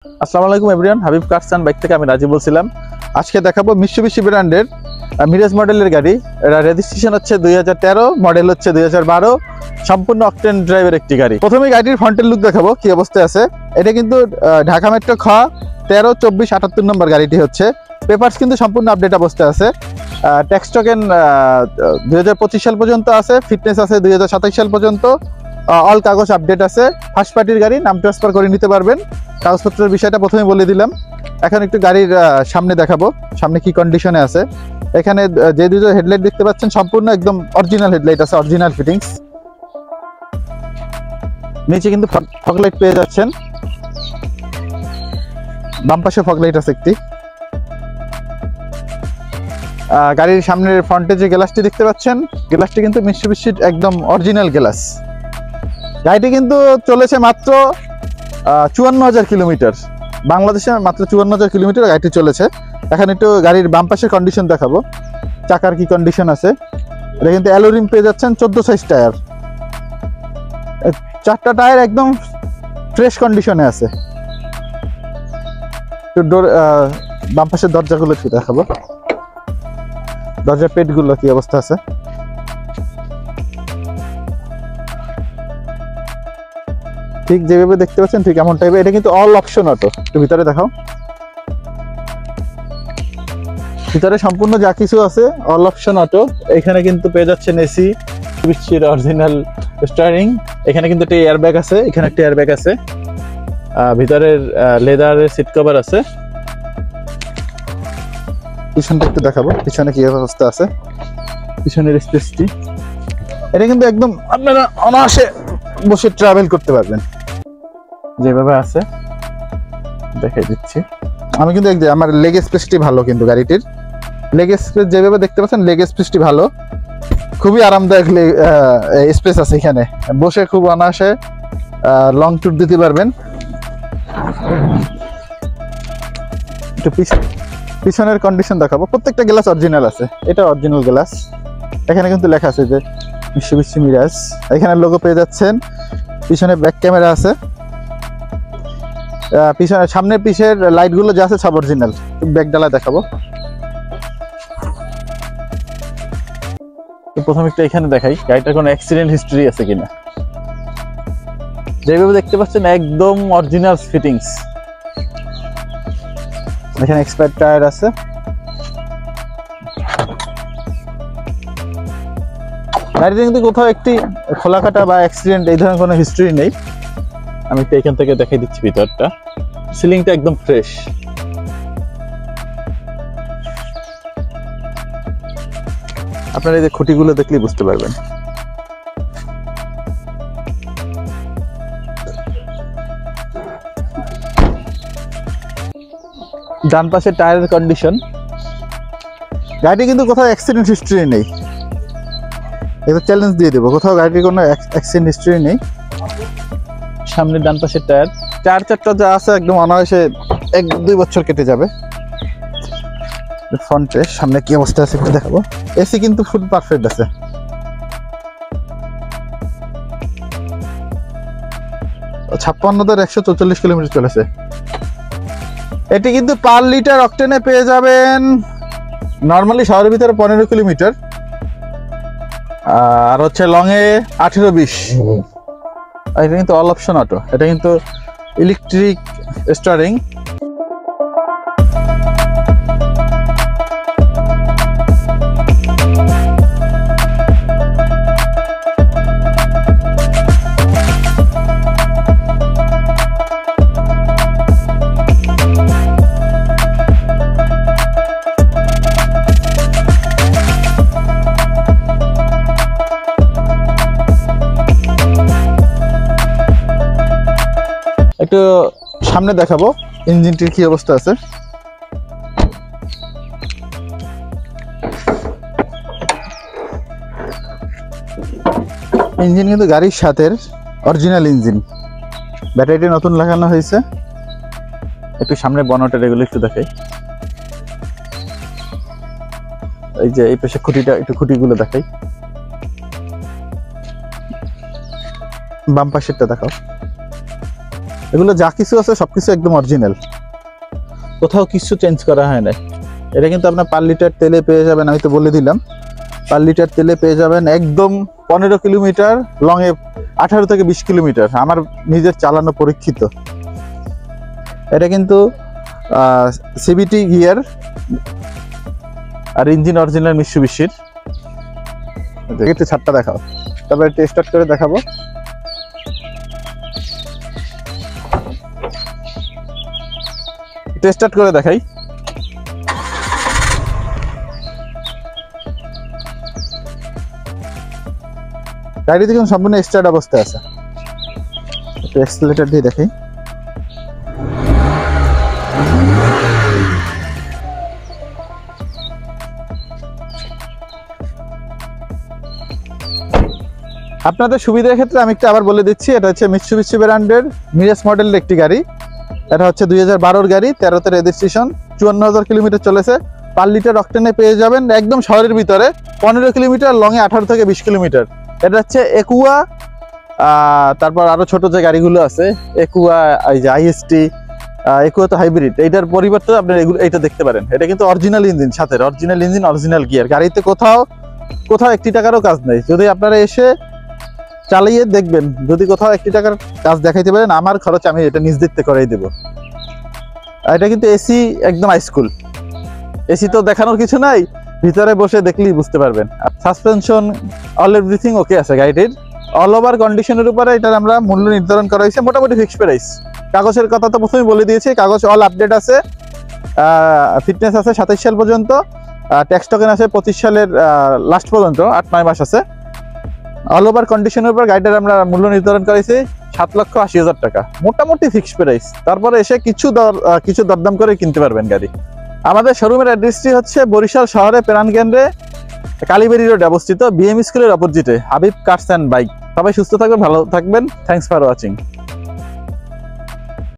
আসসালামু আলাইকুম everyone, Habib cars and bike থেকে আমি রাজীব বলছিলাম। আজকে দেখাবো মিৎসুবিশি ব্র্যান্ডের মিরাজ মডেলের গাড়ি। এটা রেজিস্ট্রেশন হচ্ছে 2013, মডেল হচ্ছে 2012, সম্পূর্ণ অকটেন ড্রাইভের একটি গাড়ি। প্রথমে গাড়ির ফ্রন্টের লুক দেখাবো কি অবস্থায় আছে। এটা কিন্তু ঢাকা মেট্রো খ 13, 24, 78 নম্বর গাড়িটি হচ্ছে। পেপারস কিন্তু সম্পূর্ণ আপডেট অবস্থায় আছে। ট্যাক্স টোকেন 2025 সাল পর্যন্ত আছে, ফিটনেস আছে 2027 সাল পর্যন্ত। অল কাগজ আপডেট আছে। ফার্স্ট পার্টির গাড়ি, নাম ট্রান্সফার করে নিতে পারবেন। কাগজপত্রের বিষয়টা প্রথমে বলে দিলাম। এখন একটু গাড়ির সামনে দেখাবো, সামনে কি কন্ডিশনে আছে। এখানে যে দুটো হেডলাইট দেখতে পাচ্ছেন সম্পূর্ণ একদম অরিজিনাল হেডলাইট আছে, অরিজিনাল ফিটিংস। নিচে কিন্তু ফগলাইট পেয়ে যাচ্ছেন, বাম পাশে ফগলাইট আছে একটি। গাড়ির সামনের ফ্রন্টে যে গ্লাসটি দেখতে পাচ্ছেন, গ্লাসটি কিন্তু মিৎসুবিশির একদম অরিজিনাল গ্লাস। গাড়িটি কিন্তু চলেছে মাত্র 54,000 কিলোমিটার। বাংলাদেশে মাত্র 54,000 কিলোমিটার গাড়িটি চলেছে। এখন একটু গাড়ির বাম পাশের কন্ডিশন দেখাবো, চাকার কি কন্ডিশন আছে। এটা কিন্তু অ্যালোরিম পেয়ে যাচ্ছেন, 14 সাইজ টায়ার। 4টা টায়ার একদম ফ্রেশ কন্ডিশনে আছে। বাম পাশের দরজাগুলো একটু দেখাবো, দরজার পেটগুলো কি অবস্থা আছে। ঠিক যেভাবে দেখতে পাচ্ছেন ঠিক এমন টাইপের। এটা কিন্তু অল অপশন অটো। একটু ভিতরে দেখাও, ভিতরে সম্পূর্ণ যা কিছু আছে অল অপশন অটো। এখানে কিন্তু পেয়ে যাচ্ছেন এসি, মিৎসুবিশির অরিজিনাল স্টিয়ারিং। এখানে কিন্তু একটা এয়ারব্যাগ আছে, এখানে একটা এয়ারব্যাগ আছে। ভিতরের লেদারের সিট কভার আছে। পিছনটা একটু দেখাবো, পিছনে কি অবস্থা আছে, পিছনের স্পেসটি। এটা কিন্তু একদম আপনারা অনায়াসে বসে ট্রাভেল করতে পারবেন, যেভাবে আছে দেখাই দিচ্ছি। আমি কিন্তু আমার লেগ স্পেসটি ভালো, কিন্তু গাড়িটির লেগ স্পেস যেভাবে দেখতে পাচ্ছেন, লেগ স্পেসটি ভালো, খুবই আরামদায়ক স্পেস আছে এখানে। বসে খুব অনায়াসে লং ট্যুর দিতে পারবেন। একটু পিছনের কন্ডিশন দেখাবো। প্রত্যেকটা গ্লাস অরিজিনাল আছে, এটা অরিজিনাল গ্লাস। এখানে কিন্তু লেখা আছে যে মিৎসুবিশি মিরাজ, এখানে লোগো পেয়ে যাচ্ছেন। পিছনে ব্যাক ক্যামেরা আছে, পিছনে সামনের পিছের লাইট গুলো যা আছে সব অরিজিনাল। ব্যাক ডালা দেখাবো। প্রথমে একটু এখানে দেখাই গাড়িটার কোনো অ্যাক্সিডেন্ট হিস্ট্রি আছে কিনা। যেভাবে দেখতে পাচ্ছেন একদম অরিজিনাল ফিটিংস। এখানে এক্সপায়ার টায়ার আছে। গাড়িতে কিন্তু কোথাও একটি খোলা কাটা বা অ্যাক্সিডেন্ট এই ধরনের কোনো হিস্ট্রি নেই। আমি একটু এখান থেকে দেখাই দিচ্ছি ভিতরটা। সিলিংটা একদম ফ্রেশ। আপনারা এই যে খুঁটিগুলো দেখলেই বুঝতে পারবেন। ডান পাশে টায়ারের কন্ডিশন। গাড়িটি কিন্তু কোথাও অ্যাক্সিডেন্ট হিস্ট্রি নেই, এটা চ্যালেঞ্জ দিয়ে দেবো। কোথাও গাড়িটির কোনো অ্যাক্সিডেন্ট হিস্ট্রি নেই। সামনে ডান পাশের টায়ার, চারটা যা আছে একদম অনায়াসে 1-2 বছর কেটে যাবে। ফ্রন্টে সামনে কি অবস্থা আছে একটু দেখাবো। এসি কিন্তু ফুল পারফেক্ট আছে। ছাপ্পান্ন 144 কিলোমিটার চলেছে। এটি কিন্তু পার লিটার অকটেনে পেয়ে যাবেন নর্মালি শহরের ভিতরে 15 কিলোমিটার, আর হচ্ছে লং এ 18-20। এটা কিন্তু অল অপশন অটো, এটা কিন্তু ইলেকট্রিক স্টারিং। একটু সামনে দেখাবো ইঞ্জিনটির কি অবস্থা আছে। ইঞ্জিন কিন্তু গাড়ির সাথে অরিজিনাল ইঞ্জিন, ব্যাটারিটি নতুন লাগানো হয়েছে। একটু সামনে বনেটের এগুলো একটু দেখাই। এই যে এই পাশে খুঁটিটা, একটু খুঁটিগুলো দেখাই। বাম পাশেরটা দেখাও। এগুলো যা কিছু আছে সবকিছু একদম অরিজিনাল, কোথাও কিছু চেঞ্জ করা হয় না। এটা কিন্তু আপনার পার লিটার তেলে পেয়ে যাবেন, আমি তো বলে দিলাম, পার লিটার তেলে পেয়ে যাবেন একদম 15 কিলোমিটার লংয়ে, 18 থেকে 20 কিলোমিটার, আমার নিজের চালানো পরীক্ষিত। এটা কিন্তু সিবিটি গিয়ার আর ইঞ্জিন অরিজিনাল মিৎসুবিশির। একটু ছাদটা দেখাও, তারপরে একটু স্টার্ট করে দেখাবো। স্টার্ট করে দেখাই। গাড়ি দেখুন সম্পূর্ণ স্টার্ট অবস্থায় আছে। একটু এক্সেলারেটর দিয়ে দেখাই। আপনাদের সুবিধার ক্ষেত্রে আমি একটু আবার বলে দিচ্ছি, এটা হচ্ছে মিৎসুবিশি ব্র্যান্ডের মিরাজ মডেলের একটি গাড়ি। এটা হচ্ছে 2012 গাড়ি, 13তে রেজিস্ট্রেশন, 54,000 কিলোমিটার চলেছে। পার লিটার অক্টেনে পেয়ে যাবেন একদম শহরের ভিতরে 15 কিলোমিটার লংয়ে, 18 থেকে 20 কিলোমিটার। এটা হচ্ছে একুয়া, তারপর আরো ছোট যে গাড়িগুলো আছে একুয়া, এই যে আইএসটি, একুয়া তো হাইব্রিড, এইটার পরিবর্তে আপনি এইটা দেখতে পারেন। এটা কিন্তু অরিজিনাল ইঞ্জিন, সাথে অরিজিনাল ইঞ্জিন, অরিজিনাল গিয়ার। গাড়িতে কোথাও একটি টাকারও কাজ নেই। যদি আপনারা এসে চালিয়ে দেখবেন, যদি কোথাও 1 টাকার কাজ দেখাইতে পারেন, আমার খরচ আমি এটা নিজ দিতে করাই দেব। এটা কিন্তু এসি একদম হাইস্কুল, এসি তো দেখানোর কিছু নাই, ভিতরে বসে দেখলেই বুঝতে পারবেন। সাসপেনশন অল এভরিথিং ওকে আছে গাড়িটির। অল ওভার কন্ডিশনের উপরে এটার আমরা মূল্য নির্ধারণ করা হয়েছে মোটামুটি ফিক্সড প্রাইস। কাগজের কথা তো প্রথমেই বলে দিয়েছি, কাগজ অল আপডেট আছে, ফিটনেস আছে 27 সাল পর্যন্ত, ট্যাক্স টোকেন আছে 25 সালের লাস্ট পর্যন্ত, 8-9 মাস আছে। অল ওভার কন্ডিশনের উপর গাড়িটার আমরা মূল্য নির্ধারণ করেছি 7,80,000 টাকা, মোটামুটি ফিক্সড প্রাইস। তারপরে এসে কিছু দরদাম করে কিনতে পারবেন গাড়ি। আমাদের শোরুমের অ্যাড্রেসটি হচ্ছে বরিশাল শহরে প্রাণকেন্দ্রে কালীবাড়ি রোড অবস্থিত, বিএম স্কুলের অপোজিটে, হাবিব কার্স অ্যান্ড বাইক। সবাই সুস্থ থাকবেন, ভালো থাকবেন। Thanks for watching.